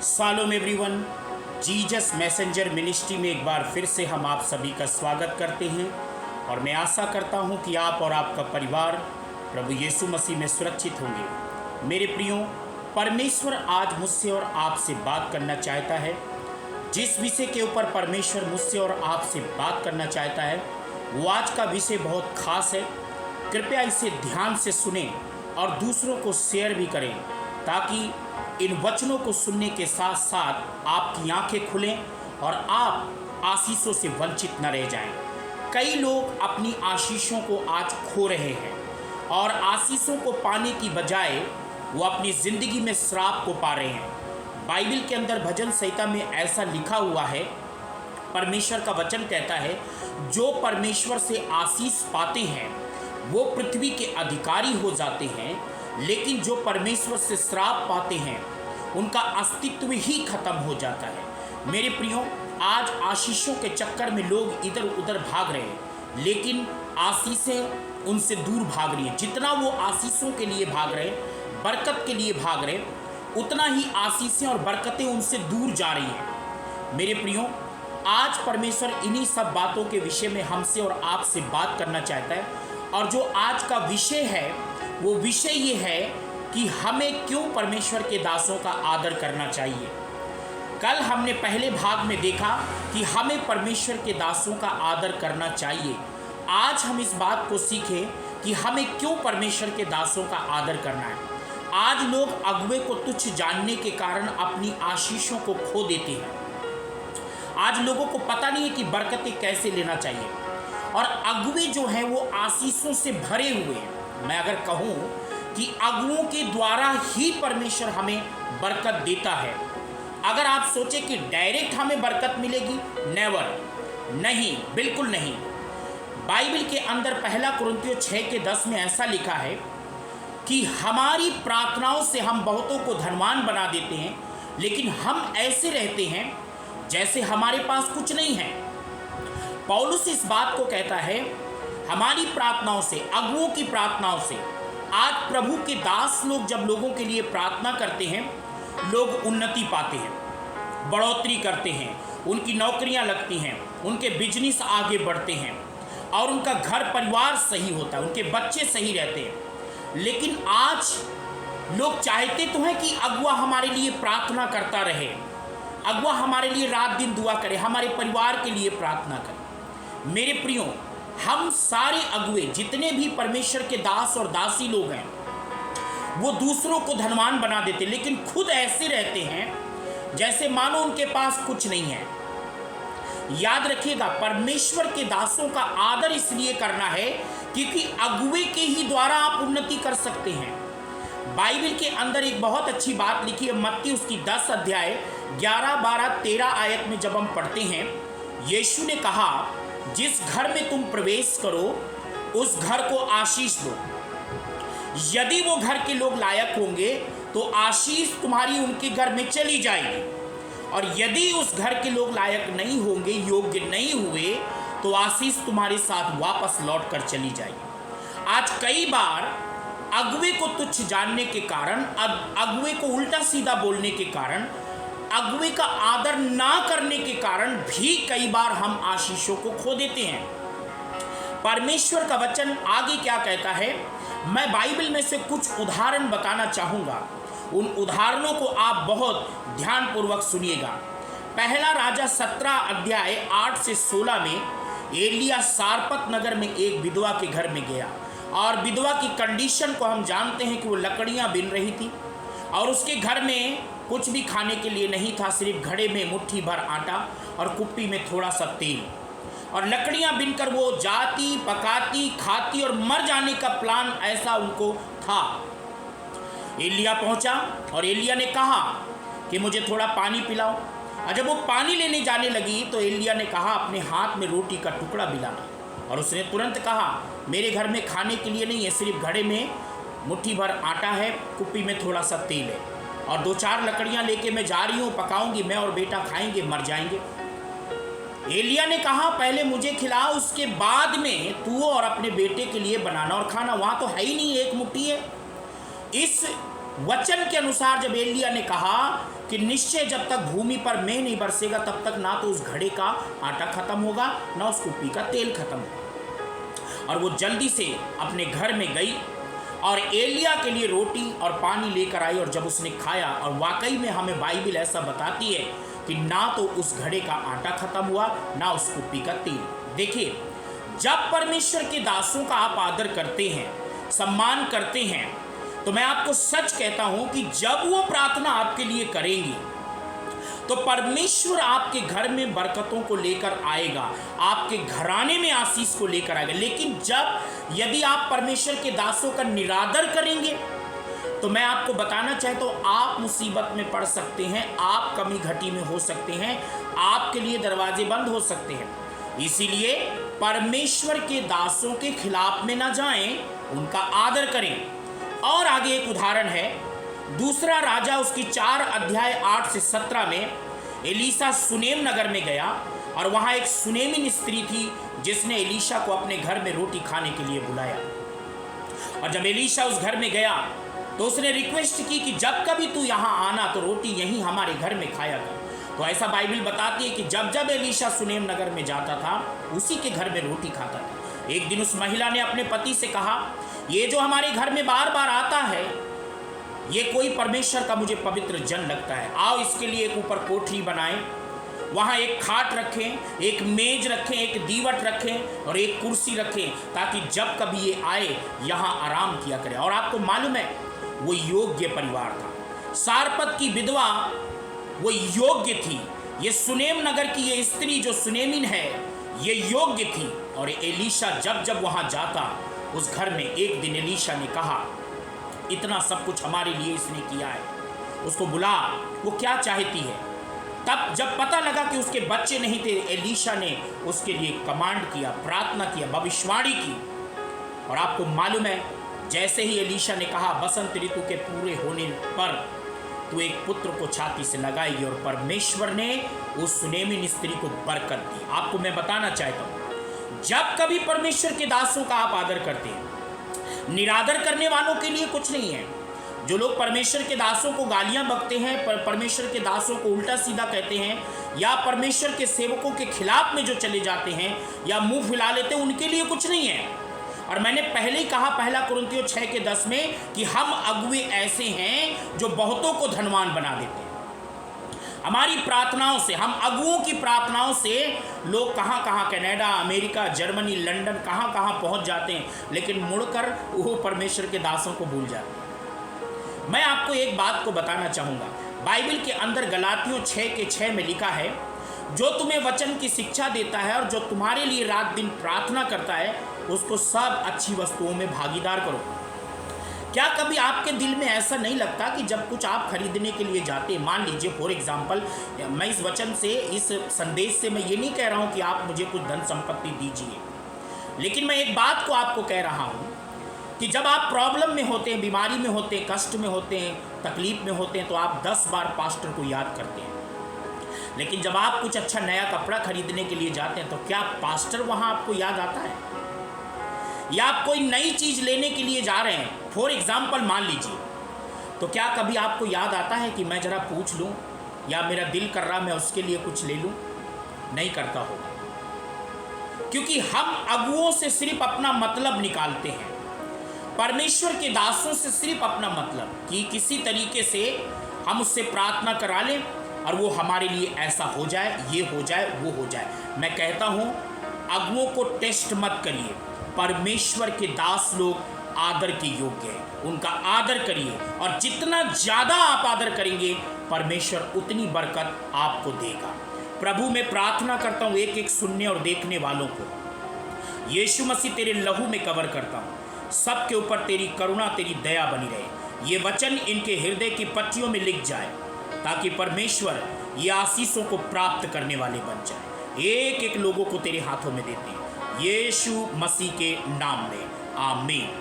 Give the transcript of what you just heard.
सालोम everyone, Jesus messenger ministry में एक बार फिर से हम आप सभी का स्वागत करते हैं और मैं आशा करता हूं कि आप और आपका परिवार प्रभु यीशु मसीह में सुरक्षित होंगे। मेरे प्रियो, परमेश्वर आज मुझसे और आपसे बात करना चाहता है। जिस विषय के ऊपर परमेश्वर मुझसे और आपसे बात करना चाहता है वो आज का विषय बहुत खास है। कृपया इसे ध्यान से सुनें और दूसरों को शेयर भी करें ताकि इन वचनों को सुनने के साथ साथ आपकी आंखें खुलें और आप आशीषों से वंचित न रह जाएं। कई लोग अपनी आशीषों को आज खो रहे हैं और आशीषों को पाने की बजाय वो अपनी ज़िंदगी में श्राप को पा रहे हैं। बाइबल के अंदर भजन संहिता में ऐसा लिखा हुआ है, परमेश्वर का वचन कहता है, जो परमेश्वर से आशीष पाते हैं वो पृथ्वी के अधिकारी हो जाते हैं, लेकिन जो परमेश्वर से श्राप पाते हैं उनका अस्तित्व ही खत्म हो जाता है। मेरे प्रियो, आज आशीषों के चक्कर में लोग इधर उधर भाग रहे हैं, लेकिन आशीषें उनसे दूर भाग रही हैं। जितना वो आशीषों के लिए भाग रहे, बरकत के लिए भाग रहे, उतना ही आशीषें और बरकतें उनसे दूर जा रही हैं। मेरे प्रियो, आज परमेश्वर इन्हीं सब बातों के विषय में हमसे और आपसे बात करना चाहता है और जो आज का विषय है वो विषय ये है कि हमें क्यों परमेश्वर के दासों का आदर करना चाहिए। कल हमने पहले भाग में देखा कि हमें परमेश्वर के दासों का आदर करना चाहिए। आज हम इस बात को सीखें कि हमें क्यों परमेश्वर के दासों का आदर करना है। आज लोग अगुवे को तुच्छ जानने के कारण अपनी आशीषों को खो देते हैं। आज लोगों को पता नहीं है कि बरकतें कैसे लेना चाहिए और अगुवे जो हैं वो आशीषों से भरे हुए हैं। मैं अगर कहूँ कि अगुओं के द्वारा ही परमेश्वर हमें बरकत देता है। अगर आप सोचें कि डायरेक्ट हमें बरकत मिलेगी, नेवर, नहीं, बिल्कुल नहीं। बाइबल के अंदर 1 कुरिन्थियों 6:10 में ऐसा लिखा है कि हमारी प्रार्थनाओं से हम बहुतों को धनवान बना देते हैं, लेकिन हम ऐसे रहते हैं जैसे हमारे पास कुछ नहीं है। पौलुस इस बात को कहता है, हमारी प्रार्थनाओं से, अगुओं की प्रार्थनाओं से, आज प्रभु के दास लोग जब लोगों के लिए प्रार्थना करते हैं, लोग उन्नति पाते हैं, बढ़ोतरी करते हैं, उनकी नौकरियां लगती हैं, उनके बिजनेस आगे बढ़ते हैं और उनका घर परिवार सही होता है, उनके बच्चे सही रहते हैं। लेकिन आज लोग चाहते तो हैं कि अगुआ हमारे लिए प्रार्थना करता रहे, अगुआ हमारे लिए रात दिन दुआ करे, हमारे परिवार के लिए प्रार्थना करे। मेरे प्रियो, हम सारे अगुए जितने भी परमेश्वर के दास और दासी लोग हैं वो दूसरों को धनवान बना देते, लेकिन खुद ऐसे रहते हैं जैसे मानो उनके पास कुछ नहीं है। याद रखिएगा, परमेश्वर के दासों का आदर इसलिए करना है क्योंकि अगुए के ही द्वारा आप उन्नति कर सकते हैं। बाइबल के अंदर एक बहुत अच्छी बात लिखी है, मत्ती उसकी 10 अध्याय 11, 12, 13 आयत में जब हम पढ़ते हैं, यीशु ने कहा, जिस घर में तुम प्रवेश करो उस घर को आशीष दो। यदि वो घर के लोग लायक होंगे तो आशीष तुम्हारी उनके घर में चली जाएगी, और यदि उस घर के लोग लायक नहीं होंगे, योग्य नहीं हुए, तो आशीष तुम्हारे साथ वापस लौट कर चली जाएगी। आज कई बार अगुवे को तुच्छ जानने के कारण, अगुवे को उल्टा सीधा बोलने के कारण, अगुवे का आदर ना करने के कारण भी कई बार हम आशीषों को खो देते हैं। परमेश्वर का वचन आगे क्या कहता है, मैं बाइबल में से कुछ उदाहरण बताना चाहूँगा। उन उदाहरणों को आप बहुत ध्यानपूर्वक सुनिएगा। 1 राजा 17 अध्याय 8 से 16 में एलिया सारपत नगर में एक विधवा के घर में गया और विधवा की कंडीशन को हम जानते हैं कि वो लकड़ियाँ बिन रही थी और उसके घर में कुछ भी खाने के लिए नहीं था, सिर्फ घड़े में मुट्ठी भर आटा और कुप्पी में थोड़ा सा तेल, और लकड़ियां बिनकर वो जाती, पकाती, खाती और मर जाने का प्लान ऐसा उनको था। एलिया पहुंचा और एलिया ने कहा कि मुझे थोड़ा पानी पिलाओ। और जब वो पानी लेने जाने लगी तो एलिया ने कहा, अपने हाथ में रोटी का टुकड़ा मिलाना, और उसने तुरंत कहा, मेरे घर में खाने के लिए नहीं है, सिर्फ घड़े में मुट्ठी भर आटा है, कुप्पी में थोड़ा सा तेल है, और 2-4 लकड़ियां लेके मैं जा रही हूँ, पकाऊंगी, मैं और बेटा खाएंगे, मर जाएंगे। एलिया ने कहा, पहले मुझे खिला, उसके बाद में तू और अपने बेटे के लिए बनाना और खाना। वहाँ तो है ही नहीं, एक मुट्ठी है। इस वचन के अनुसार जब एलिया ने कहा कि निश्चय जब तक भूमि पर मेंह नहीं बरसेगा तब तक ना तो उस घड़े का आटा खत्म होगा ना उस कुप्पी का तेल खत्म होगा। और वो जल्दी से अपने घर में गई और एलिया के लिए रोटी और पानी लेकर आई, और जब उसने खाया, और वाकई में हमें बाइबल ऐसा बताती है कि ना तो उस घड़े का आटा खत्म हुआ ना उस कुप्पी का तेल। देखिए, जब परमेश्वर के दासों का आप आदर करते हैं, सम्मान करते हैं, तो मैं आपको सच कहता हूं कि जब वो प्रार्थना आपके लिए करेंगी तो परमेश्वर आपके घर में बरकतों को लेकर आएगा, आपके घराने में आशीष को लेकर आएगा। लेकिन यदि आप परमेश्वर के दासों का निरादर करेंगे तो मैं आपको बताना चाहता हूं आप मुसीबत में पड़ सकते हैं, आप कमी घटी में हो सकते हैं, आपके लिए दरवाजे बंद हो सकते हैं। इसीलिए परमेश्वर के दासों के खिलाफ में ना जाएं, उनका आदर करें। और आगे एक उदाहरण है, दूसरा राजा उसकी 4 अध्याय 8 से 17 में एलीशा सुनेम नगर में गया, और वहां एक सुनेमिन स्त्री थी जिसने एलीशा को अपने घर में रोटी खाने के लिए बुलाया। और जब एलीशा उस घर में गया तो उसने रिक्वेस्ट की कि जब कभी तू यहाँ आना तो रोटी यहीं हमारे घर में खाया कर। तो ऐसा बाइबल बताती है कि जब जब एलीशा सुनेम नगर में जाता था उसी के घर में रोटी खाता था। एक दिन उस महिला ने अपने पति से कहा, ये जो हमारे घर में बार बार आता है ये कोई परमेश्वर का मुझे पवित्र जन लगता है, आओ इसके लिए एक ऊपर कोठरी बनाएं, वहाँ एक खाट रखें, एक मेज रखें, एक दीवट रखें और एक कुर्सी रखें, ताकि जब कभी ये आए यहाँ आराम किया करे। और आपको मालूम है वो योग्य परिवार था, सारपत की विधवा वो योग्य थी। ये सुनेम नगर की ये स्त्री जो सुनेमिन है ये योग्य थी। और एलीशा जब जब वहाँ जाता उस घर में, एक दिन एलीशा ने कहा, इतना सब कुछ हमारे लिए इसने किया है, उसको बुला, वो क्या चाहती है। तब जब पता लगा कि उसके बच्चे नहीं थे, एलीशा ने उसके लिए कमांड किया, प्रार्थना किया, भविष्यवाणी की। और आपको मालूम है जैसे ही एलीशा ने कहा बसंत ऋतु के पूरे होने पर तू एक पुत्र को छाती से लगाएगी, और परमेश्वर ने उस सुनेमिन स्त्री को बरकत दी। आपको मैं बताना चाहता हूँ जब कभी परमेश्वर के दासों का आप आदर करते हैं, निरादर करने वालों के लिए कुछ नहीं है। जो लोग परमेश्वर के दासों को गालियां बकते हैं, परमेश्वर के दासों को उल्टा सीधा कहते हैं, या परमेश्वर के सेवकों के खिलाफ में जो चले जाते हैं या मुंह फुला लेते हैं, उनके लिए कुछ नहीं है। और मैंने पहले ही कहा 1 कुरिन्थियों 6:10 में कि हम अगुवे ऐसे हैं जो बहुतों को धनवान बना देते हैं। हमारी प्रार्थनाओं से, हम अगुओं की प्रार्थनाओं से लोग कहाँ कहाँ, कनाडा, अमेरिका, जर्मनी, लंदन, कहाँ कहाँ पहुँच जाते हैं, लेकिन मुड़कर वो परमेश्वर के दासों को भूल जाते हैं। मैं आपको एक बात को बताना चाहूँगा, बाइबल के अंदर गलातियों 6:6 में लिखा है, जो तुम्हें वचन की शिक्षा देता है और जो तुम्हारे लिए रात दिन प्रार्थना करता है उसको सब अच्छी वस्तुओं में भागीदार करो। क्या कभी आपके दिल में ऐसा नहीं लगता कि जब कुछ आप खरीदने के लिए जाते हैं, मान लीजिए फॉर एग्जाम्पल, मैं इस वचन से, इस संदेश से मैं ये नहीं कह रहा हूँ कि आप मुझे कुछ धन संपत्ति दीजिए, लेकिन मैं एक बात को आपको कह रहा हूँ कि जब आप प्रॉब्लम में होते हैं, बीमारी में होते हैं, कष्ट में होते हैं, तकलीफ में होते हैं, तो आप 10 बार पास्टर को याद करते हैं। लेकिन जब आप कुछ अच्छा नया कपड़ा खरीदने के लिए जाते हैं तो क्या पास्टर वहाँ आपको याद आता है? या आप कोई नई चीज़ लेने के लिए जा रहे हैं, फॉर एग्जाम्पल मान लीजिए, तो क्या कभी आपको याद आता है कि मैं ज़रा पूछ लूँ, या मेरा दिल कर रहा मैं उसके लिए कुछ ले लूँ? नहीं करता होगा, क्योंकि हम अगुओं से सिर्फ अपना मतलब निकालते हैं, परमेश्वर के दासों से सिर्फ अपना मतलब, कि किसी तरीके से हम उससे प्रार्थना करा लें और वो हमारे लिए ऐसा हो जाए, ये हो जाए, वो हो जाए। मैं कहता हूँ अगुओं को टेस्ट मत करिए, परमेश्वर के दास लोग आदर के योग्य हैं, उनका आदर करिए, और जितना ज़्यादा आप आदर करेंगे परमेश्वर उतनी बरकत आपको देगा। प्रभु मैं प्रार्थना करता हूँ एक एक सुनने और देखने वालों को, यीशु मसीह तेरे लहू में कवर करता हूँ, सबके ऊपर तेरी करुणा, तेरी दया बनी रहे। ये वचन इनके हृदय की पट्टियों में लिख जाए, ताकि परमेश्वर ये आशीषों को प्राप्त करने वाले बन जाए। एक एक लोगों को तेरे हाथों में देते हैं, यीशु मसीह के नाम में, आमीन।